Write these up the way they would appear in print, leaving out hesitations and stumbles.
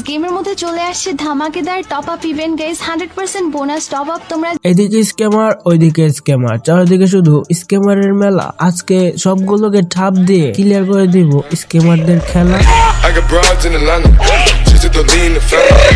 গেমের মধ্যে চলে আসছে ধামাকেদার top up event guys, 100% bonus top up. তোমরা এদিকে স্ক্যামার ওইদিকে স্ক্যামার, চারিদিকে শুধু স্ক্যামারের মেলা। আজকে সবগুলোকে ঠাপ দিয়ে ক্লিয়ার করে দিব স্ক্যামারদের খেলা। I got broads in Atlanta. Just to the lean the family.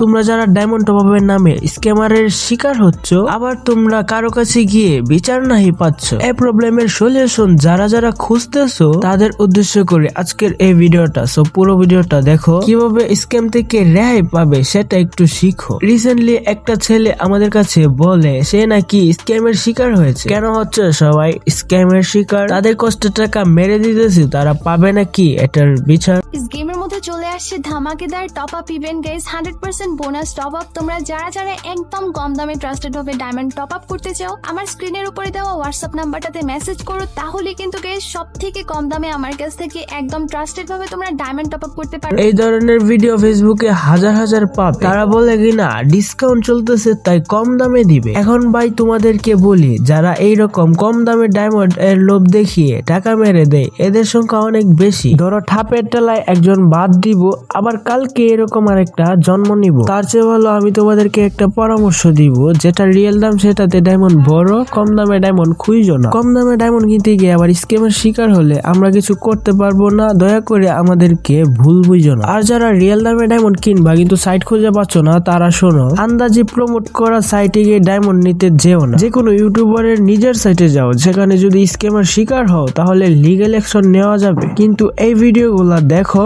তোমরা যারা ডায়মন্ড টপ আপের নামে স্ক্যামারের শিকার হচ্ছ, আবার তোমরা কারো কাছে গিয়ে বিচার নাহি পাচ্ছ, এই প্রবলেমের সলিউশন যারা যারা খুঁজতেছো তাদের উদ্দেশ্য করে আজকের এই ভিডিওটা। সো পুরো ভিডিওটা দেখো, কিভাবে স্ক্যাম থেকে রেহাই পাবে সেটা একটু শিখো। রিসেন্টলি একটা ছেলে আমাদের কাছে বলে সে নাকি স্ক্যামের শিকার হয়েছে। কেন হচ্ছে সবাই স্ক্যামের শিকার? তাদের কষ্টের টাকা মেরে দিতেছে, তারা পাবে নাকি এটার বিচার? গেমের মধ্যে চলে আসছে ধামাকেদার top up event guys, 100% bonus top up. তোমরা যারা যারা একদম কম দামে ট্রাস্টেড ভাবে ডায়মন্ড টপ আপ করতে চাও, আমার স্ক্রিনের উপরে দেওয়া হোয়াটসঅ্যাপ নাম্বারটাতে মেসেজ করো, তাহলে কিন্তু গাইস সব থেকে কম দামে আমার কাছ থেকে একদম ট্রাস্টেড ভাবে তোমরা ডায়মন্ড টপ আপ করতে পারো। এই ধরনের ভিডিও ফেসবুকে হাজার হাজার পাবে। তারা বলে কিনা ডিসকাউন্ট চলতেছে তাই কম দামে দিবে। এখন ভাই তোমাদেরকে বলি, যারা এইরকম কম দামে ডায়মন্ড এর লোভ দেখিয়ে টাকা মেরে দেয়, এদের সংখ্যা অনেক বেশি। ধরো ঠাপের টেলায় একজন বাদ দিব, আবার কালকে এরকম আরেকটা জন্ম নিব। তার চেয়ে ভালো আমি তোমাদেরকে একটা পরামর্শ দিব, যেটা রিয়েল দাম সেটাতে ডায়মন্ড বড়, কম দামে ডায়মন্ড খুঁজো না। কম দামে ডায়মন্ড কিনতে গিয়ে আবার স্ক্যামের শিকার হলে আমরা কিছু করতে পারবো না। দয়া করে আমাদেরকে ভুল বুঝো না। আর যারা রিয়েল দামে ডায়মন্ড কিনবা কিন্তু সাইট খুঁজে পাচ্ছ না, তারা শোনো, আন্দাজি প্রমোট করা সাইটে গিয়ে ডায়মন্ড নিতে যেও না। যে কোনো ইউটিউবারের নিজের সাইটে যাও, যেখানে যদি স্ক্যামের শিকার হও তাহলে লিগ্যাল অ্যাকশন নেওয়া যাবে। কিন্তু এই ভিডিওগুলা দেখো।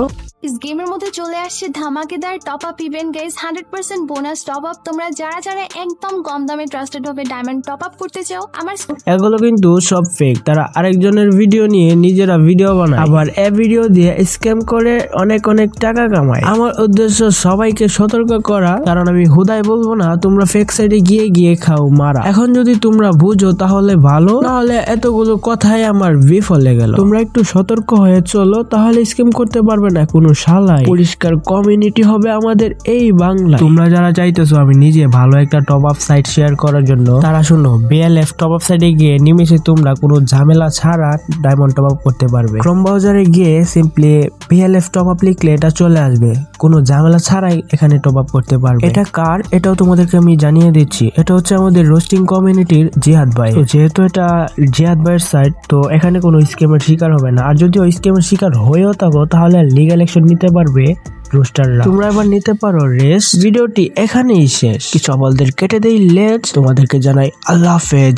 গেমের মধ্যে চলে আসছে ধামাকেদার top up event guys, 100% bonus top up. তোমরা যারা যারা একদম কম দামে ট্রাস্টেড ভাবে ডায়মন্ড টপ আপ করতে চাও, আমার এগুলো কিন্তু সব ফেক। তারা আরেকজনের ভিডিও নিয়ে নিজেরা ভিডিও বানায়, আবার এই ভিডিও দিয়ে স্ক্যাম করে অনেক অনেক টাকা কামায়। আমার উদ্দেশ্য সবাইকে সতর্ক করা, কারণ আমি হুদাই বলবো না তোমরা ফেক সাইডে গিয়ে গিয়ে খাও মারা। এখন যদি তোমরা বুঝো তাহলে ভালো, নাহলে এতগুলো কথাই আমার বিফলে গেল। তোমরা একটু সতর্ক হয়ে চলো, তাহলে স্ক্যাম করতে পারবে না কোনো শালাই। পরিষ্কার কমিউনিটি হবে আমাদের এই বাংলা। তোমরা যারা চাইতেছো আমি নিজে ভালো একটা টপ আপ সাইট শেয়ার করার জন্য, তারা শুনো, বিএলএফ টপ আপ সাইটে গিয়ে নিমেষে তোমরা কোনো ঝামেলা ছাড়া ডায়মন্ড টপ আপ করতে পারবে। ক্রোম ব্রাউজারে গিয়ে সিম্পলি বিএলএফ টপ আপ লিখলে এটা চলে আসবে, কোনো ঝামেলা ছাড়াই এখানে টপ আপ করতে পারবে। এটা কার, এটাও তোমাদেরকে আমি জানিয়ে দিচ্ছি। এটা হচ্ছে আমাদের রোস্টিং কমিউনিটির জিহাদ ভাই। তো যেহেতু এটা জিহাদ ভাইয়ের সাইট, তো এখানে কোনো স্ক্যামের শিকার হবে না। আর যদি ওই স্ক্যামের শিকার হয়েও থাকো তাহলে লিগ্যাল অ্যাকশন নিতে পারবে রোস্টাররা। তোমরা এবার নিতে পারো রেস্ট। ভিডিওটি এখানেই শেষ। কিছু বলদের কেটে দেই লেজ। তোমাদেরকে জানাই আল্লাহ হাফেজ।